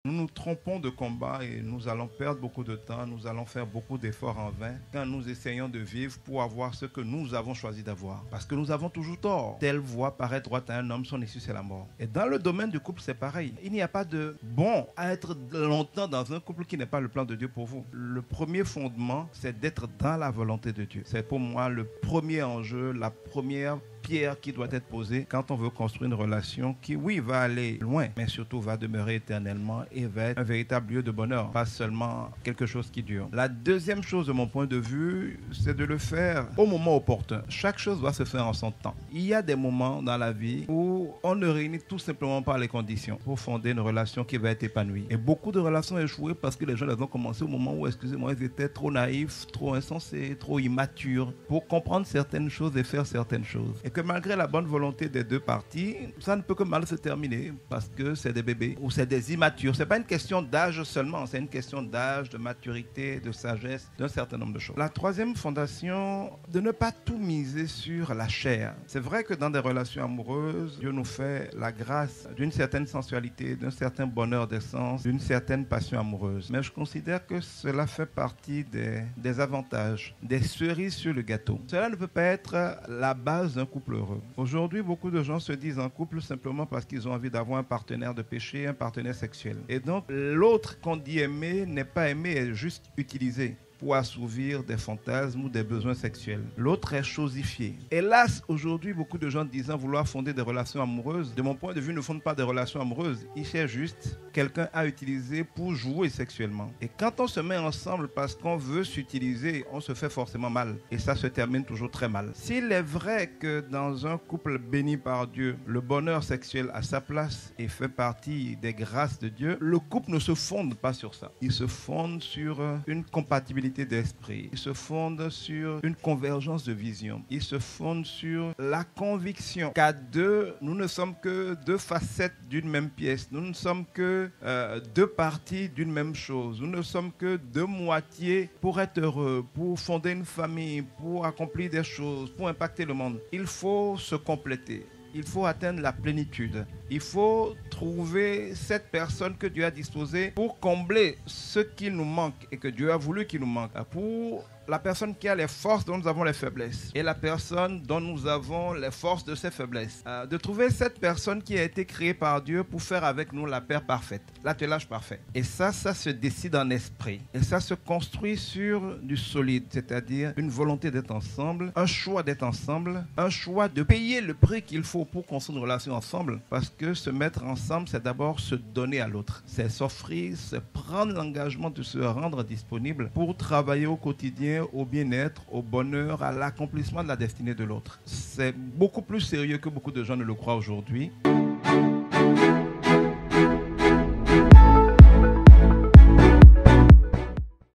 Nous nous trompons de combat et nous allons perdre beaucoup de temps, nous allons faire beaucoup d'efforts en vain quand nous essayons de vivre pour avoir ce que nous avons choisi d'avoir. Parce que nous avons toujours tort. Telle voie paraît droite à un homme, son issue c'est la mort. Et dans le domaine du couple, c'est pareil. Il n'y a pas de bon à être longtemps dans un couple qui n'est pas le plan de Dieu pour vous. Le premier fondement, c'est d'être dans la volonté de Dieu. C'est pour moi le premier enjeu, la première pierre qui doit être posée quand on veut construire une relation qui, oui, va aller loin, mais surtout va demeurer éternellement et va être un véritable lieu de bonheur, pas seulement quelque chose qui dure. La deuxième chose de mon point de vue, c'est de le faire au moment opportun. Chaque chose doit se faire en son temps. Il y a des moments dans la vie où on ne réunit tout simplement pas les conditions pour fonder une relation qui va être épanouie. Et beaucoup de relations ont échoué parce que les gens les ont commencé au moment où, excusez-moi, ils étaient trop naïfs, trop insensés, trop immatures pour comprendre certaines choses et faire certaines choses. Et que malgré la bonne volonté des deux parties, ça ne peut que mal se terminer parce que c'est des bébés ou c'est des immatures. C'est pas une question d'âge seulement, c'est une question d'âge, de maturité, de sagesse, d'un certain nombre de choses. La troisième fondation, de ne pas tout miser sur la chair. C'est vrai que dans des relations amoureuses, Dieu nous fait la grâce d'une certaine sensualité, d'un certain bonheur d'essence, d'une certaine passion amoureuse. Mais je considère que cela fait partie des avantages, des cerises sur le gâteau. Cela ne peut pas être la base d'un couple heureux. Aujourd'hui, beaucoup de gens se disent en couple simplement parce qu'ils ont envie d'avoir un partenaire de péché, un partenaire sexuel. Et donc, l'autre qu'on dit aimer n'est pas aimé, est juste utilisé pour assouvir des fantasmes ou des besoins sexuels. L'autre est chosifié. Hélas, aujourd'hui, beaucoup de gens disant vouloir fonder des relations amoureuses, de mon point de vue, ne fondent pas des relations amoureuses. Ils cherchent juste quelqu'un à utiliser pour jouer sexuellement. Et quand on se met ensemble parce qu'on veut s'utiliser, on se fait forcément mal. Et ça se termine toujours très mal. S'il est vrai que dans un couple béni par Dieu, le bonheur sexuel a sa place et fait partie des grâces de Dieu, le couple ne se fonde pas sur ça. Il se fonde sur une compatibilité d'esprit. Il se fonde sur une convergence de vision. Il se fonde sur la conviction qu'à deux, nous ne sommes que deux facettes d'une même pièce. Nous ne sommes que deux parties d'une même chose. Nous ne sommes que deux moitiés pour être heureux, pour fonder une famille, pour accomplir des choses, pour impacter le monde. Il faut se compléter. Il faut atteindre la plénitude. Il faut trouver cette personne que Dieu a disposée pour combler ce qui nous manque et que Dieu a voulu qu'il nous manque. Pour la personne qui a les forces dont nous avons les faiblesses et la personne dont nous avons les forces de ses faiblesses. De trouver cette personne qui a été créée par Dieu pour faire avec nous la paire parfaite, l'attelage parfait. Et ça se décide en esprit. Et ça se construit sur du solide, c'est-à-dire une volonté d'être ensemble, un choix d'être ensemble, un choix de payer le prix qu'il faut pour construire une relation ensemble. Parce que se mettre ensemble, c'est d'abord se donner à l'autre. C'est s'offrir, c'est prendre l'engagement de se rendre disponible pour travailler au quotidien au bien-être, au bonheur, à l'accomplissement de la destinée de l'autre. C'est beaucoup plus sérieux que beaucoup de gens ne le croient aujourd'hui.